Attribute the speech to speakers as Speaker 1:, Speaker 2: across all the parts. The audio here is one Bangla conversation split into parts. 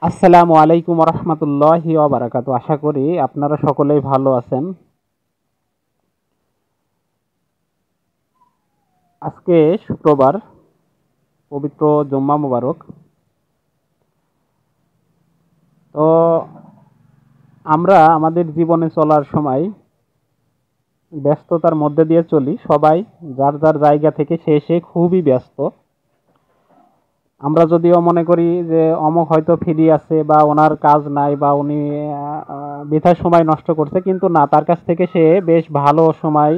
Speaker 1: আসসালামু আলাইকুম রহমতুল্লাহি ওয়া বারাকাতু। আশা করি আপনারা সকলেই ভালো আছেন। আজকে শুক্রবার, পবিত্র জুম্মা মুবারক। তো আমরা আমাদের জীবনে চলার সময় ব্যস্ততার মধ্যে দিয়ে চলি। সবাই যার যার জায়গা থেকে সে খুবই ব্যস্ত। আমরা যদিও মনে করি যে অমুক হয়তো ফ্রি আছে বা ওনার কাজ নাই বা উনি বৃথা সময় নষ্ট করছে, কিন্তু না, তার কাছ থেকে সে বেশ ভালো সময়,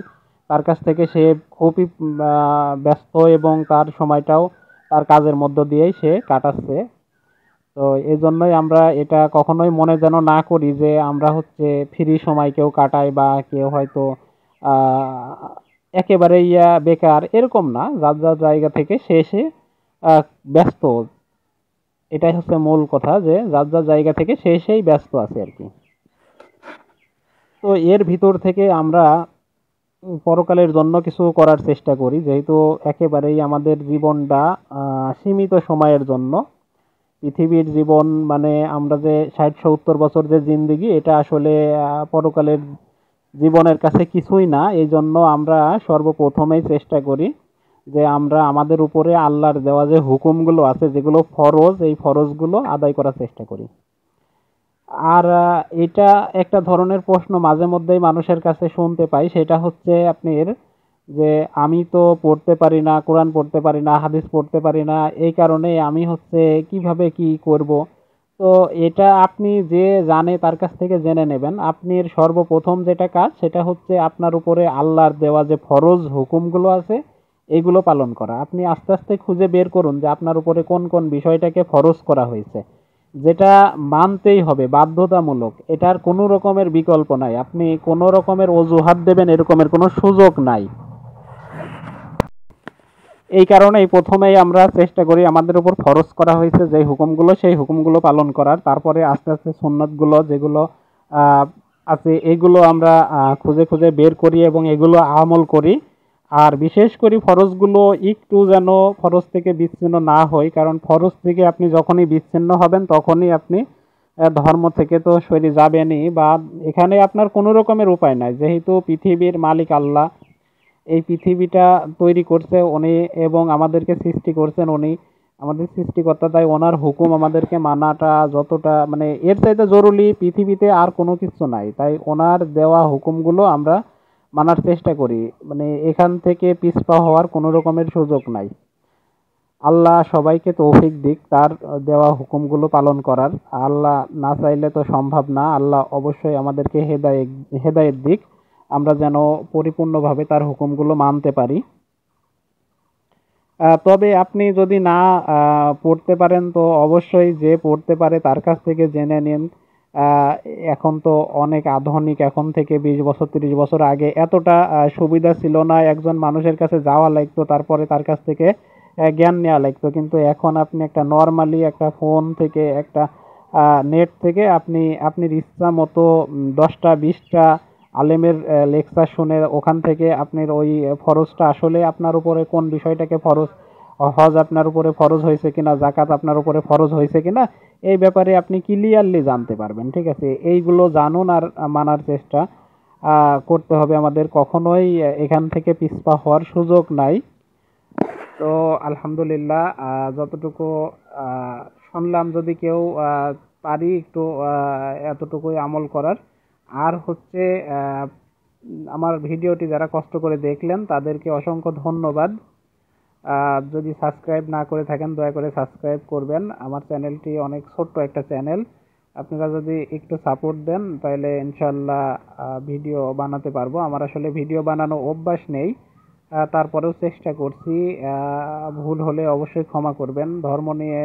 Speaker 1: তার কাছ থেকে সে খুবই ব্যস্ত এবং তার সময়টাও তার কাজের মধ্য দিয়েই সে কাটাচ্ছে। তো এই জন্যই আমরা এটা কখনোই মনে যেন না করি যে আমরা হচ্ছে ফ্রি সময় কেউ কাটাই বা কেউ হয়তো একেবারে বেকার, এরকম না। যার যার জায়গা থেকে সে আহ, ব্যস্ত। এটাই হচ্ছে মূল কথা, যে যার যার জায়গা থেকে সেই ব্যস্ত আছে আর কি। তো এর ভিতর থেকে আমরা পরকালের জন্য কিছু করার চেষ্টা করি, যেহেতু একেবারেই আমাদের জীবনটা সীমিত সময়ের জন্য। পৃথিবীর জীবন মানে আমরা যে 60-70 বছর যে জিন্দেগি, এটা আসলে পরকালের জীবনের কাছে কিছুই না। এই জন্য আমরা সর্বপ্রথমেই চেষ্টা করি যে আমরা আমাদের উপরে আল্লাহর দেওয়া যে হুকুমগুলো আছে, যেগুলো ফরজ, এই ফরজগুলো আদায় করার চেষ্টা করি। আর এটা একটা ধরনের প্রশ্ন মাঝে মধ্যেই মানুষের কাছে শুনতে পাই, সেটা হচ্ছে আপনার যে আমি তো পড়তে পারি না, কোরআন পড়তে পারি না, হাদিস পড়তে পারি না, এই কারণে আমি হচ্ছে কিভাবে কি করব। তো এটা আপনি যে জানে তার কাছ থেকে জেনে নেবেন। আপনার সর্বপ্রথম যেটা কাজ, সেটা হচ্ছে আপনার উপরে আল্লাহর দেওয়া যে ফরজ হুকুমগুলো আছে এগুলো পালন করা। আপনি আস্তে আস্তে খুঁজে বের করুন যে আপনার উপরে কোন কোন বিষয়টাকে ফরজ করা হয়েছে, যেটা মানতেই হবে, বাধ্যতামূলক। এটার কোনো রকমের বিকল্প নাই, আপনি কোনো রকমের অজুহাত দেবেন এরকমের কোনো সুযোগ নাই। এই কারণেই প্রথমেই আমরা চেষ্টা করি আমাদের উপর ফরজ করা হয়েছে যে হুকুমগুলো, সেই হুকুমগুলো পালন করার। তারপরে আস্তে আস্তে সুন্নাতগুলো যেগুলো আহ, আছে, এগুলো আমরা খুঁজে খুঁজে বের করি এবং এগুলো আমল করি। আর বিশেষ করে ফরজগুলো একটু যেন ফরজ থেকে বিচ্ছিন্ন না হয়, কারণ ফরজ থেকে আপনি যখনই বিচ্ছিন্ন হবেন তখনই আপনি ধর্ম থেকে তো সরে যাবেনই, বা এখানে আপনার কোনো রকমের উপায় নাই। যেহেতু পৃথিবীর মালিক আল্লাহ, এই পৃথিবীটা তৈরি করছে উনি এবং আমাদেরকে সৃষ্টি করছেন উনি, আমাদের সৃষ্টিকর্তা। তাই ওনার হুকুম আমাদেরকে মানাটা যতটা মানে এর চাইতে জরুরি পৃথিবীতে আর কোনো কিছু নাই। তাই ওনার দেওয়া হুকুমগুলো আমরা মানার চেষ্টা করি, মানে এখান থেকে পিছপা হওয়ার কোনো রকমের সুযোগ নাই। আল্লাহ সবাইকে তৌফিক দিক তার দেওয়া হুকুমগুলো পালন করার। আল্লাহ না চাইলে তো সম্ভব না। আল্লাহ অবশ্যই আমাদেরকে হেদায়েত দিক, আমরা যেন পরিপূর্ণভাবে তার হুকুমগুলো মানতে পারি। তবে আপনি যদি না পড়তে পারেন তো অবশ্যই যে পড়তে পারে তার কাছ থেকে জেনে নিন। আহ, এখন তো অনেক আধুনিক, এখন থেকে 20 বছর 30 বছর আগে এতটা সুবিধা ছিল না। একজন মানুষের কাছে যাওয়া লাগতো, তারপরে তার কাছ থেকে জ্ঞান নেওয়া লাগতো। কিন্তু এখন আপনি একটা নর্মালি একটা ফোন থেকে, একটা নেট থেকে আপনি আপনার ইচ্ছা মতো 10টা 20টা আলেমের লেকচার শুনে ওখান থেকে আপনার ওই ফরজটা আসলে আপনার উপরে কোন বিষয়টাকে ফরজ, হজ আপনার উপরে ফরজ হয়েছে কিনা, জাকাত আপনার উপরে ফরজ হয়েছে কিনা, এই ব্যাপারে আপনি ক্লিয়ারলি জানতে পারবেন। ঠিক আছে, এইগুলো জানুন আর মানার চেষ্টা করতে হবে আমাদের। কখনোই এখান থেকে পিছপা হওয়ার সুযোগ নাই। তো আলহামদুলিল্লাহ, যতটুকু আহ, শুনলাম, যদি কেউ পারি একটু এতটুকুই আমল করার। আর হচ্ছে আমার ভিডিওটি যারা কষ্ট করে দেখলেন তাদেরকে অসংখ্য ধন্যবাদ। যদি সাবস্ক্রাইব না করে থাকেন দয়া করে সাবস্ক্রাইব করবেন। আমার চ্যানেলটি অনেক ছোট্ট একটা চ্যানেল, আপনারা যদি একটু সাপোর্ট দেন তাহলে ইনশাল্লাহ ভিডিও বানাতে পারবো। আমার আসলে ভিডিও বানানো অভ্যাস নেই, তারপরেও চেষ্টা করছি। ভুল হলে অবশ্যই ক্ষমা করবেন। ধর্ম নিয়ে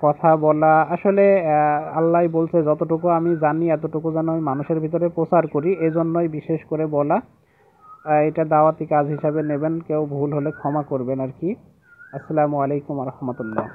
Speaker 1: কথা বলা আসলে আল্লাহ বলছে যতটুকু আমি জানি এতটুকু যেন আমি মানুষের ভিতরে প্রচার করি, এজন্যই বিশেষ করে বলা। এটা দাওয়াতি কাজ হিসাবে নেবেন, কেউ ভুল হলে ক্ষমা করবেন আর কি। আসসালামু আলাইকুম রহমতুল্লাহ।